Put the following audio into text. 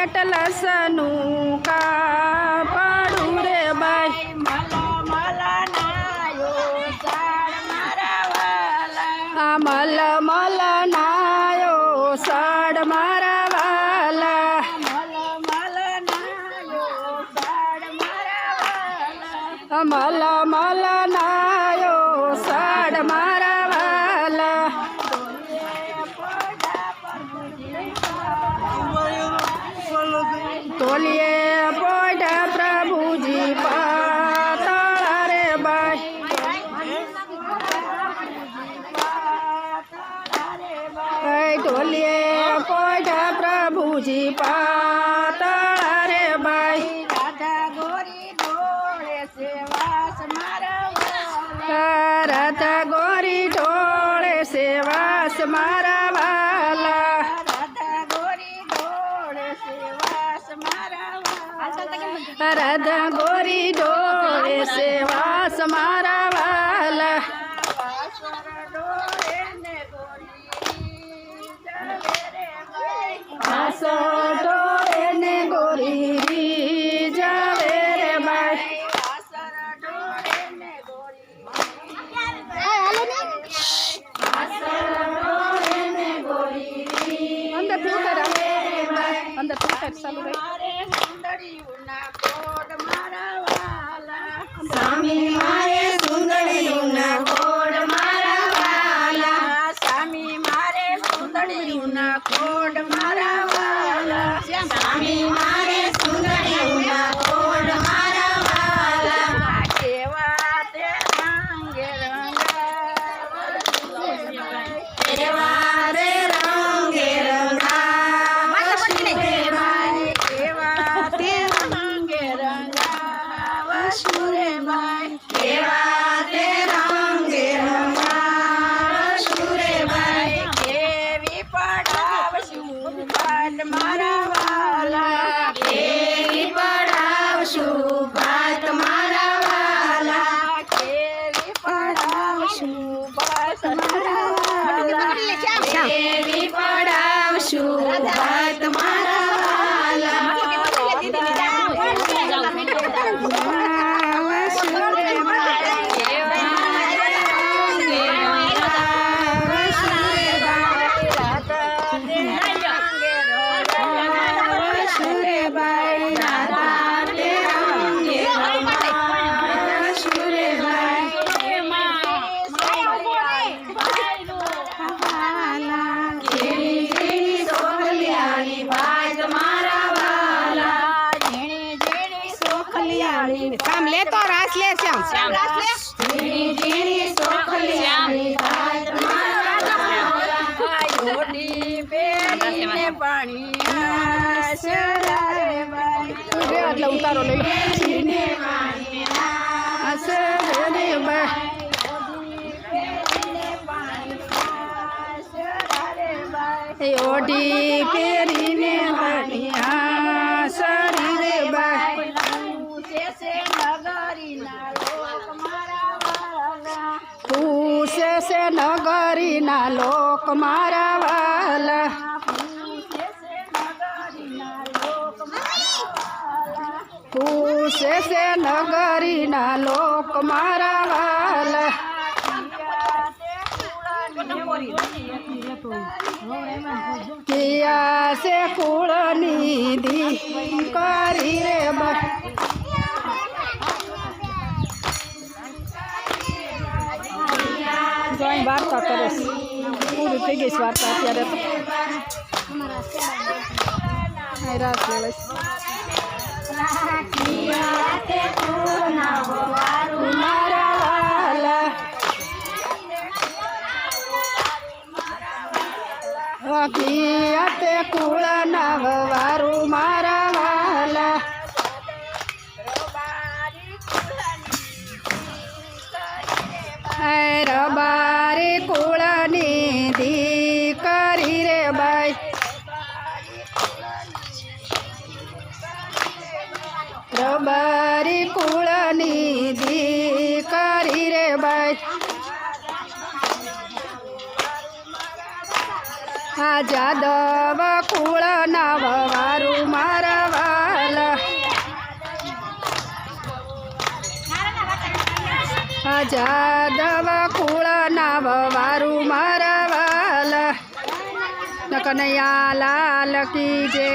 એટલસનું કાપડું રે બાઈ મલ મલ નાયો સાડ મારા વાલા મલ મલ નાયો સાડ મારા વાલા તોલીએ પોઢા પ્રભુજી પાતળા રે બાઈ ઢોલીએ પોઢા પ્રભુજી પાતળા રે બાઈ રાધા ગોરી ઢોળે સેવાસ મારા વાલા રાધા ગોરી ઢોળે સેવાસ મારા વાલા આસો ઢોળે ને ગોરી જાવે રે બાઈ અંદર ફિલ્ટર અંદર ફિલ્ટર ચાલુ રહે સ્વામી મારે સુંદરીના કોડ મારા વાલા સ્વામી મારે સુંદરીના કોડ મારા વાલા સ્વામી મારે સુંદરીના કોડ મારા વાલા કેવા તે રંગે કેવા રે રંગે કેવી પડાવશું ભાત મારા કામ લે તો રાસ લે શ્યામ રાસ લે જીણી જીણી સોખલિયાની ભાત મારા ઓડી પેરીને પાણી આસરારે બાઈ ઉભે એટલે ઉતારો લઈ જીને પાણી આસરારે બાઈ ઓડી પેરીને પાણી આસરારે બાઈ પૂછે છે નગરીના લોક મારા વાલા પૂછે છે નગરીના લોક મારા વાલા કિયા છે કુળની દીકરી રે બા જોઈ વાર્તા કરે છે પૂરું થઈ ગઈ છે વાર્તા અત્યારે તો રાત લેવાય મારા વાલા હકીયતે કુળ નવવારું મારા વાલા રબારી કુળની દીકરી રે બાઈ રબારી કુળની દીકરી રે બાઈ આ જાદવ કુળના વવારું મારા વાલા આ જાદવ કુળના વવારું મારા વાલા કનૈયા લાલ કી જય।